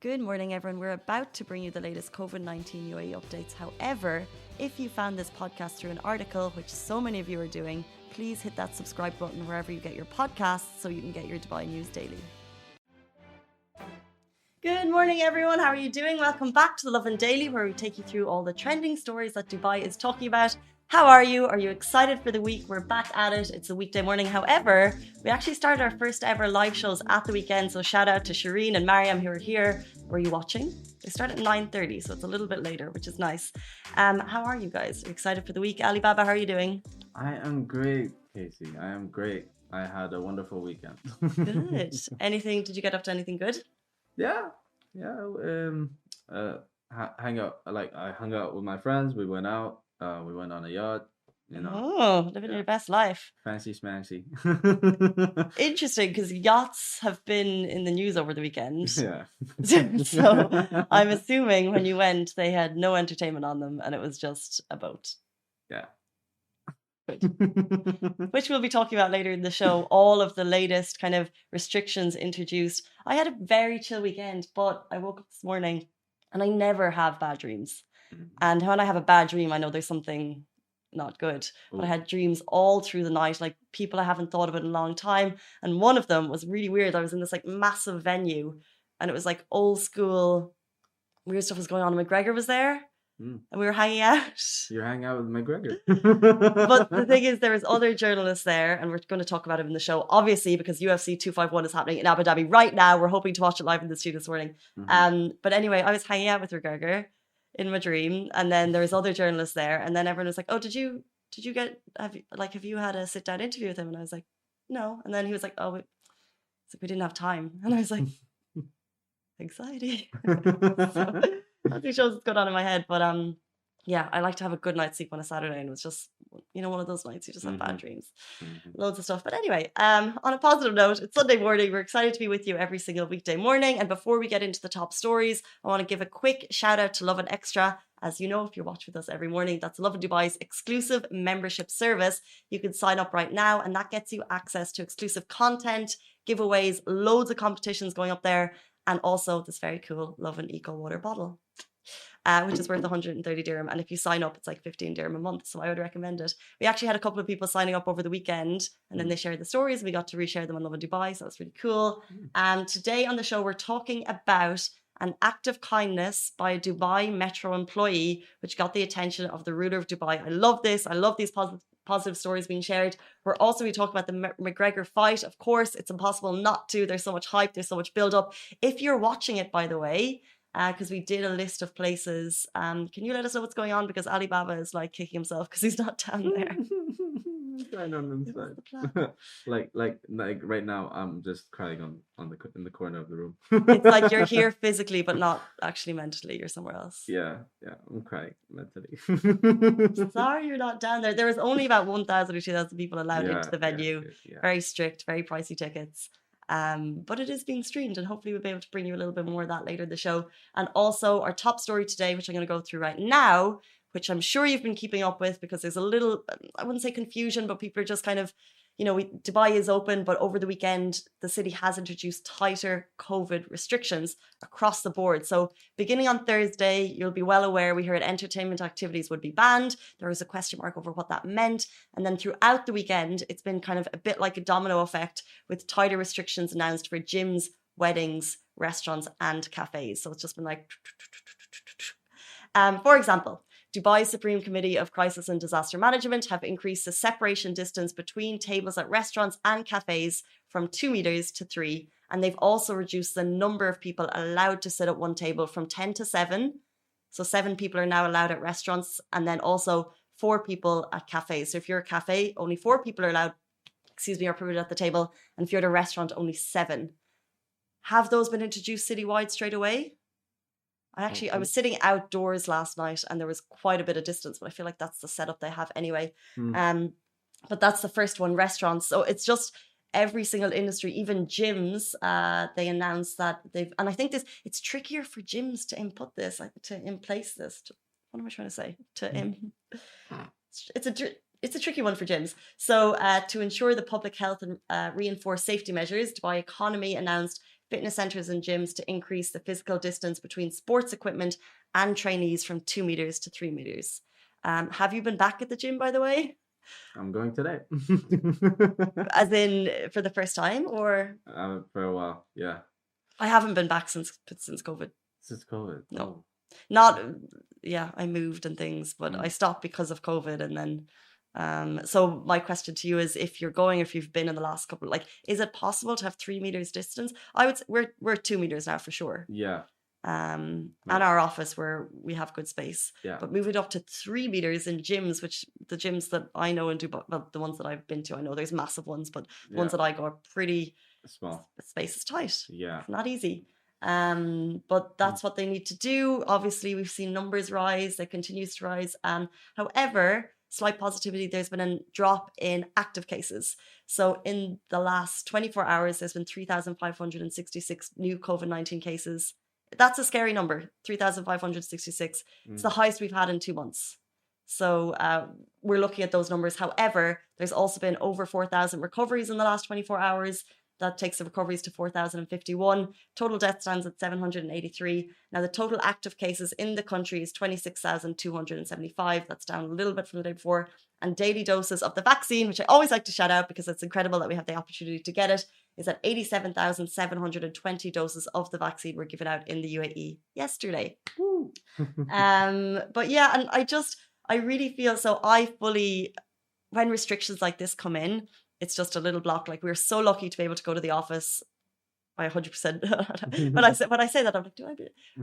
Good morning, everyone. We're about to bring you the latest COVID-19 UAE updates. However, if you found this podcast through an article, which so many of you are doing, please hit that subscribe button wherever you get your podcasts so you can get your Dubai news daily. Good morning, everyone. How are you doing? Welcome back to the Lovin Daily, where we take you through all the trending stories that Dubai is talking about. How are you? Are you excited for the week? We're back at it. It's a weekday morning. However, we actually started our first ever live shows at the weekend. So shout out to Shireen and Mariam who are here. Were you watching? They start at 9:30, so it's a little bit later, which is nice. How are you guys? Are you excited for the week? Alibaba, how are you doing? I am great, Casey. I am great. I had a wonderful weekend. Good. Anything? Did you get up to anything good? Yeah. Hang out. I hung out with my friends. We went out. We went on a yacht. Living your best life. Fancy smancy. Interesting, because yachts have been in the news over the weekend. Yeah. So I'm assuming when you went, they had no entertainment on them and it was just a boat. Yeah. Good. Which we'll be talking about later in the show. All of the latest kind of restrictions introduced. I had a very chill weekend, but I woke up this morning and I never have bad dreams. And when I have a bad dream, I know there's something not good. But I had dreams all through the night, like people I haven't thought of in a long time. And one of them was really weird. I was in this like massive venue and it was like old school, weird stuff was going on. And McGregor was there and we were hanging out. You're hanging out with McGregor. But the thing is, there was other journalists there and we're going to talk about it in the show, obviously, because UFC 251 is happening in Abu Dhabi right now. We're hoping to watch it live in the studio this morning. But anyway, I was hanging out with McGregor in my dream, and then there was other journalists there, and then everyone was like, "Oh, have you had a sit down interview with him?" And I was like, "No." And then he was like, "Oh, we didn't have time," and I was like, anxiety. So nothing shows what's going on in my head, but yeah, I like to have a good night's sleep on a Saturday, and it was just one of those nights you just have bad dreams, loads of stuff. But anyway, on a positive note, it's Sunday morning. We're excited to be with you every single weekday morning. And before we get into the top stories, I want to give a quick shout out to Lovin Extra. As you know, if you're watching with us every morning, that's Lovin Dubai's exclusive membership service. You can sign up right now, and that gets you access to exclusive content, giveaways, loads of competitions going up there, and also this very cool Lovin Eco Water bottle. Which is worth 130 dirham. And if you sign up, it's like 15 dirham a month. So I would recommend it. We actually had a couple of people signing up over the weekend and then they shared the stories. We got to reshare them on Lovin Dubai. So that's really cool. And today on the show, we're talking about an act of kindness by a Dubai Metro employee, which got the attention of the ruler of Dubai. I love this. I love these positive stories being shared. We're also we talk about the McGregor fight. Of course, it's impossible not to. There's so much hype. There's so much build up. If you're watching it, by the way, because we did a list of places. Can you let us know what's going on? Because Alibaba is like kicking himself because he's not down there. I don't understand. like right now, I'm just crying in the corner of the room. It's like you're here physically, but not actually mentally. You're somewhere else. Yeah, I'm crying mentally. Sorry, you're not down there. There was only about 1,000 or 2,000 people allowed into the venue. Very strict, very pricey tickets. But it is being streamed and hopefully we'll be able to bring you a little bit more of that later in the show. And also our top story today, which I'm going to go through right now, which I'm sure you've been keeping up with because there's a little, I wouldn't say confusion, but people are just kind of, Dubai is open, but over the weekend, the city has introduced tighter COVID restrictions across the board. So beginning on Thursday, you'll be well aware, we heard entertainment activities would be banned. There was a question mark over what that meant. And then throughout the weekend, it's been kind of a bit like a domino effect with tighter restrictions announced for gyms, weddings, restaurants, and cafes. So it's just been like, for example, Dubai's Supreme Committee of Crisis and Disaster Management have increased the separation distance between tables at restaurants and cafes from 2 meters to 3. And they've also reduced the number of people allowed to sit at one table from 10 to 7. So 7 people are now allowed at restaurants and then also 4 people at cafes. So if you're a cafe, only 4 people are allowed, are permitted at the table. And if you're at a restaurant, only 7. Have those been introduced citywide straight away? I was sitting outdoors last night and there was quite a bit of distance, but I feel like that's the setup they have anyway. But that's the first one, restaurants. So it's just every single industry, even gyms, they announced that and I think it's trickier for gyms to input this, in place this. What am I trying to say? It's a tricky one for gyms. So to ensure the public health and reinforce safety measures, Dubai Economy announced fitness centres and gyms to increase the physical distance between sports equipment and trainees from 2 meters to 3 meters. Have you been back at the gym, by the way? I'm going today. As in for the first time, or? For a while, yeah. I haven't been back since COVID. Since COVID? No. Oh. Not, yeah, I moved and things, but I stopped because of COVID. And then, so my question to you is, if you're going, if you've been in the last couple, like, is it possible to have 3 meters distance? I would say we're 2 meters now for sure. Yeah. And our office where we have good space. Yeah. But moving up to 3 meters in gyms, which the gyms that I know in Dubai, well, the ones that I've been to, I know there's massive ones, but the ones that I go are pretty small. Space is tight. Yeah. It's not easy. But that's what they need to do. Obviously, we've seen numbers rise. It continues to rise. However, slight positivity, there's been a drop in active cases. So in the last 24 hours, there's been 3,566 new COVID-19 cases. That's a scary number, 3,566. It's the highest we've had in 2 months. So we're looking at those numbers. However, there's also been over 4,000 recoveries in the last 24 hours. That takes the recoveries to 4,051. Total death stands at 783. Now, the total active cases in the country is 26,275. That's down a little bit from the day before. And daily doses of the vaccine, which I always like to shout out because it's incredible that we have the opportunity to get it, is that 87,720 doses of the vaccine were given out in the UAE yesterday. But yeah, and I really feel so when restrictions like this come in, it's just a little block. Like, we're so lucky to be able to go to the office. I 100%. When I say that, I'm like,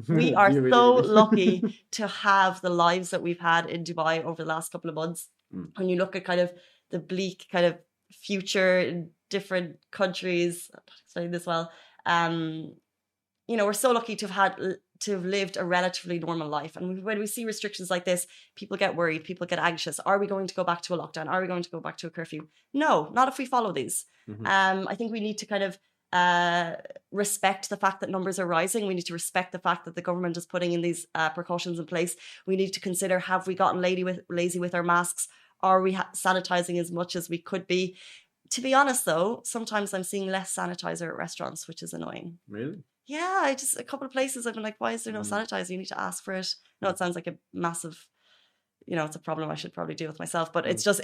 we are so lucky to have the lives that we've had in Dubai over the last couple of months. When you look at kind of the bleak kind of future in different countries, I'm not explaining this well. We're so lucky to have lived a relatively normal life. And when we see restrictions like this, people get worried, people get anxious. Are we going to go back to a lockdown? Are we going to go back to a curfew? No, not if we follow these. I think we need to kind of respect the fact that numbers are rising. We need to respect the fact that the government is putting in these precautions in place. We need to consider, have we gotten lazy with our masks? Are we sanitizing as much as we could be? To be honest, though, sometimes I'm seeing less sanitizer at restaurants, which is annoying. Really? Yeah, a couple of places I've been like, why is there no sanitizer? You need to ask for it. No, it sounds like a massive, it's a problem I should probably deal with myself. But it's just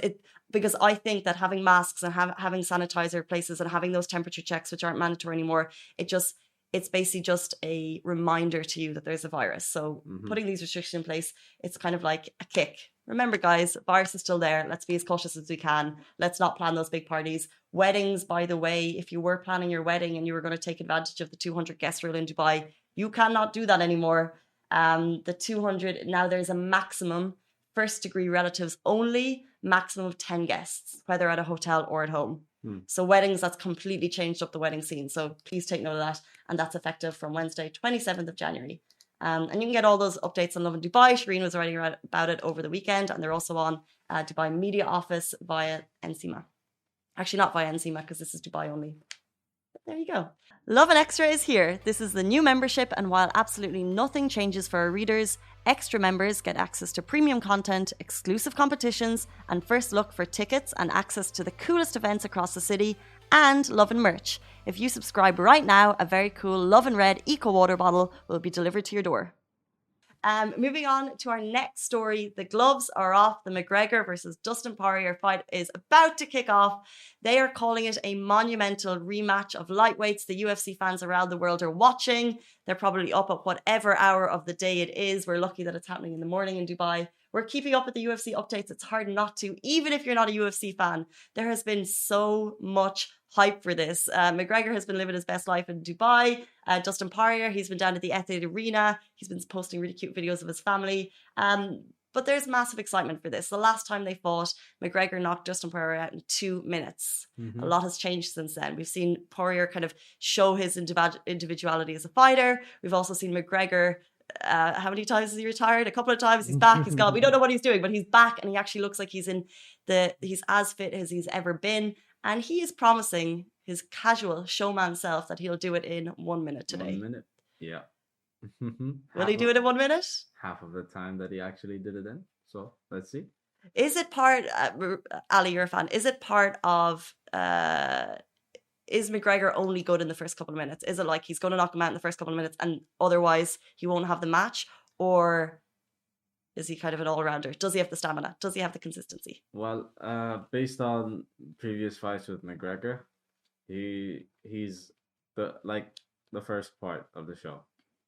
because I think that having masks and having sanitizer places and having those temperature checks, which aren't mandatory anymore, it's basically just a reminder to you that there's a virus. So putting these restrictions in place, it's kind of like a kick. Remember, guys, virus is still there. Let's be as cautious as we can. Let's not plan those big parties. Weddings, by the way, if you were planning your wedding and you were going to take advantage of the 200 guest rule in Dubai, you cannot do that anymore. The 200, now there's a maximum, first degree relatives only, maximum of 10 guests, whether at a hotel or at home. So weddings, that's completely changed up the wedding scene. So please take note of that. And that's effective from Wednesday, 27th of January. And you can get all those updates on Lovin Dubai. Shireen was writing about it over the weekend, and they're also on Dubai Media Office via NCMA. Actually, not via NCMA because this is Dubai only. But there you go. Lovin Extra is here. This is the new membership, and while absolutely nothing changes for our readers, extra members get access to premium content, exclusive competitions, and first look for tickets and access to the coolest events across the city, and Lovin merch. If you subscribe right now, a very cool Lovin Red Eco Water bottle will be delivered to your door. Moving on to our next story, the gloves are off. The McGregor versus Dustin Poirier fight is about to kick off. They are calling it a monumental rematch of lightweights. The UFC fans around the world are watching. They're probably up at whatever hour of the day it is. We're lucky that it's happening in the morning in Dubai. We're keeping up with the UFC updates. It's hard not to, even if you're not a UFC fan. There has been so much hype for this. McGregor has been living his best life in Dubai. Dustin Poirier, he's been down at the Etihad Arena. He's been posting really cute videos of his family. But there's massive excitement for this. The last time they fought, McGregor knocked Dustin Poirier out in 2 minutes. A lot has changed since then. We've seen Poirier kind of show his individuality as a fighter. We've also seen McGregor, how many times has he retired? A couple of times. He's back, he's gone. We don't know what he's doing, but he's back and he actually looks like he's as fit as he's ever been. And he is promising his casual showman self that he'll do it in 1 minute today. 1 minute, yeah. Will he do it in 1 minute? Half of the time that he actually did it in. So let's see. Is it part, Ali, you're a fan, is it part of is McGregor only good in the first couple of minutes? Is it like he's going to knock him out in the first couple of minutes and otherwise he won't have the match? Or is he kind of an all-rounder? Does he have the stamina? Does he have the consistency? Well, based on previous fights with McGregor, he's the first part of the show,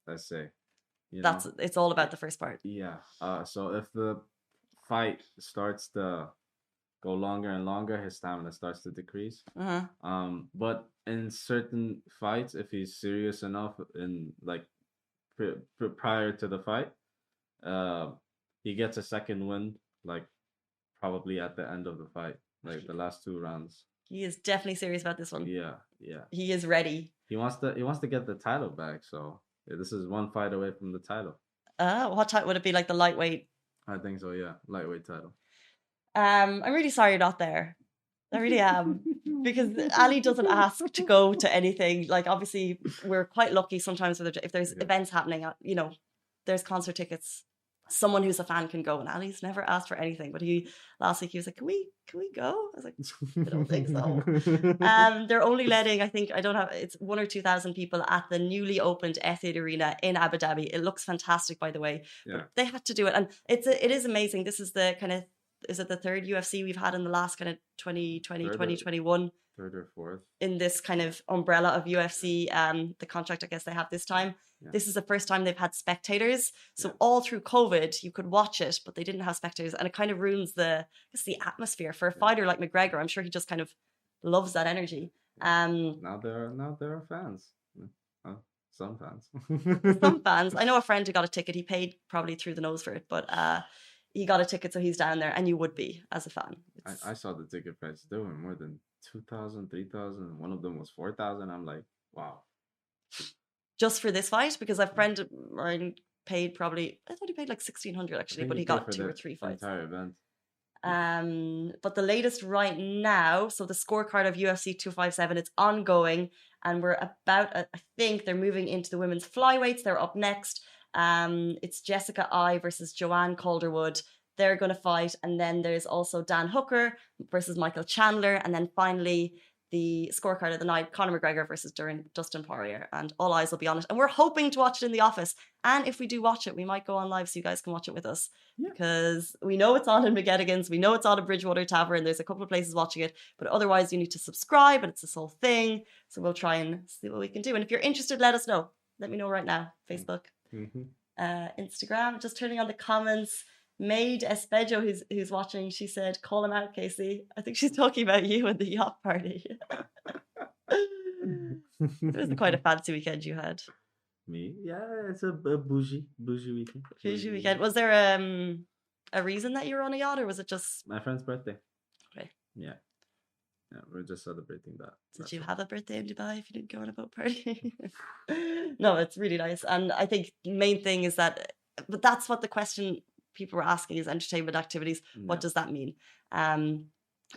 let's say. It's all about the first part. Yeah. So if the fight starts to go longer and longer, his stamina starts to decrease. But in certain fights, if he's serious enough in like prior to the fight, he gets a second win, like probably at the end of the fight, like the last 2 rounds. He is definitely serious about this one. Yeah. He is ready. He wants to get the title back, so this is 1 fight away from the title. What type would it be? Like the lightweight? I think so, yeah. Lightweight title. I'm really sorry you're not there. I really am. Because Ali doesn't ask to go to anything. Like, obviously, we're quite lucky sometimes if there's events happening, there's concert tickets. Someone who's a fan can go, and Ali's never asked for anything. But last week he was like, "Can we go?" I was like, "I don't think so." They're only letting, I think, it's 1,000 or 2,000 people at the newly opened Etihad Arena in Abu Dhabi. It looks fantastic, by the way. Yeah. But they had to do it, and it is amazing. This is the kind of, is it the 3rd UFC we've had in the last kind of 2020, 2021? 3rd or 4th. In this kind of umbrella of UFC, the contract I guess they have this time. Yeah. This is the first time they've had spectators. So all through COVID, you could watch it, but they didn't have spectators. And it kind of ruins the atmosphere for a fighter like McGregor. I'm sure he just kind of loves that energy. Now there are fans. Some fans. Some fans. I know a friend who got a ticket. He paid probably through the nose for it, but he got a ticket, so he's down there, and you would be as a fan. I saw the ticket price. They were more than 2,000, 3,000. One of them was 4,000. I'm like, wow. Just for this fight? Because a friend of mine paid probably, I thought he paid like 1,600 actually, but he got 2 or 3 fights. Entire event. But the latest right now, so the scorecard of UFC 257, it's ongoing, and we're about, I think they're moving into the women's flyweights. They're up next. It's Jessica Ai versus Joanne Calderwood. They're going to fight. And then there's also Dan Hooker versus Michael Chandler. And then finally, the scorecard of the night, Conor McGregor versus Dustin Poirier. And all eyes will be on it. And we're hoping to watch it in the office. And if we do watch it, we might go on live so you guys can watch it with us. Yeah. Because we know it's on in McGettigan's. We know it's on in Bridgewater Tavern. There's a couple of places watching it. But otherwise, you need to subscribe. And it's this whole thing. So we'll try and see what we can do. And if you're interested, let us know. Let me know right now. Facebook. Instagram. Just turning on the comments. Maid Espejo, who's watching, she said, "Call him out, Casey." I think she's talking about you and the yacht party. It was quite a fancy weekend you had. Me? Yeah, it's a bougie weekend. Bougie weekend. Was there a reason that you were on a yacht, or was it just my friend's birthday? Okay. Yeah, we're just celebrating that. Did you have a birthday in Dubai if you didn't go on a boat party? No, it's really nice. And I think the main thing is that, but that's what the question people were asking is entertainment activities. What does that mean? I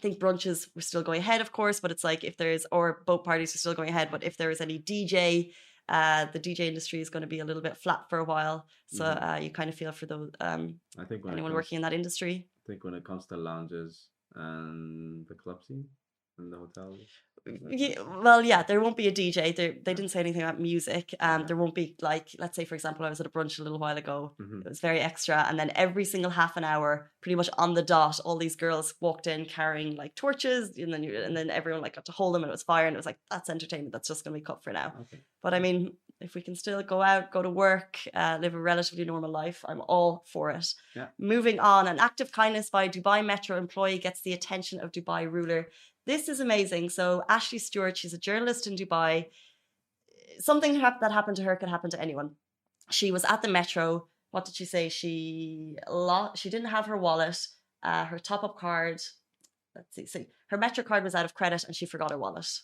think brunches were still going ahead, of course, but it's like or boat parties are still going ahead, but if there is any DJ, the DJ industry is going to be a little bit flat for a while. So you kind of feel for those, I think anyone working in that industry. I think when it comes to lounges and the club scene and the hotels. Yeah, there won't be a DJ. They didn't say anything about music. There won't be, like, let's say, for example, I was at a brunch a little while ago. It was very extra. And then every single half an hour, pretty much on the dot, all these girls walked in carrying like torches. And then everyone like got to hold them and it was fire. And it was like, that's entertainment. That's just going to be cut for now. Okay. But I mean, if we can still go out, go to work, live a relatively normal life, I'm all for it. Yeah. Moving on, an act of kindness by Dubai Metro employee gets the attention of Dubai ruler. This is amazing. So Ashley Stewart, she's a journalist in Dubai. Something that happened to her could happen to anyone. She was at the Metro. What did she say? She didn't have her wallet, her top-up card. Let's see. Her Metro card was out of credit and she forgot her wallet.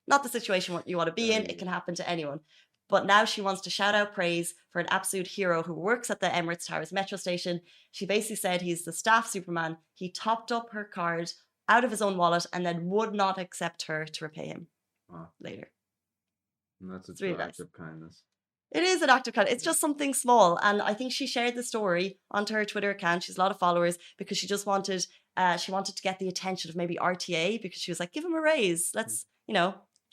Not the situation you want to be in. It can happen to anyone. But now she wants to shout out praise for an absolute hero who works at the Emirates Towers Metro station. She basically said he's the staff Superman. He topped up her card out of his own wallet and then would not accept her to repay him later. And that's a true act of kindness. It is an act of kindness. It's just something small. And I think she shared the story onto her Twitter account. She's a lot of followers because she just wanted to get the attention of maybe RTA because she was like, give him a raise. Let's,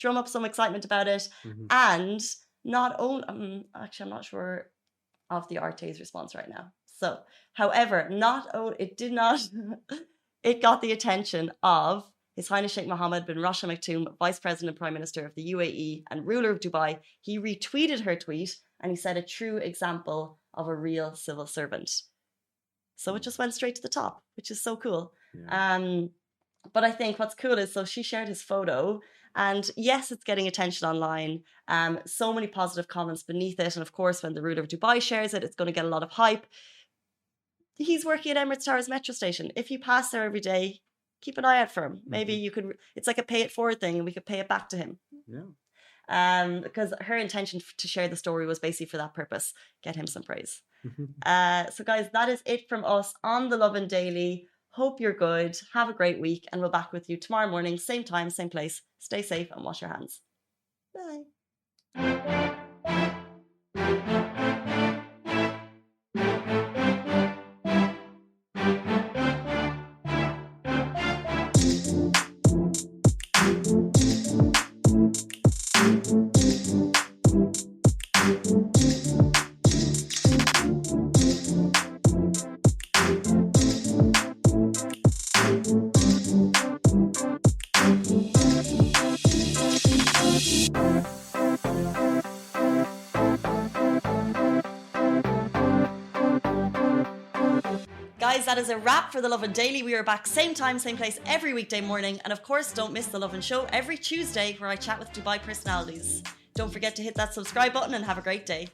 drum up some excitement about it. And not only, actually, I'm not sure of the Arte's response right now. So, however, it did not, it got the attention of His Highness Sheikh Mohammed bin Rashid Al Maktoum, Vice President and Prime Minister of the UAE and ruler of Dubai. He retweeted her tweet and he said a true example of a real civil servant. So it just went straight to the top, which is so cool. Yeah. But I think what's cool is, so she shared his photo, and yes, it's getting attention online. So many positive comments beneath it. And of course, when the ruler of Dubai shares it, it's going to get a lot of hype. He's working at Emirates Towers metro station. If you pass there every day, keep an eye out for him. Maybe you could, it's like a pay it forward thing, and we could pay it back to him. Yeah. Because her intention to share the story was basically for that purpose, get him some praise. So guys, that is it from us on the Lovin Daily. Hope you're good. Have a great week, and we'll back with you tomorrow morning, same time, same place. Stay safe and wash your hands. Bye. Guys, that is a wrap for the Lovin Daily. We are back same time, same place every weekday morning. And of course, don't miss the Lovin Show every Tuesday where I chat with Dubai personalities. Don't forget to hit that subscribe button and have a great day.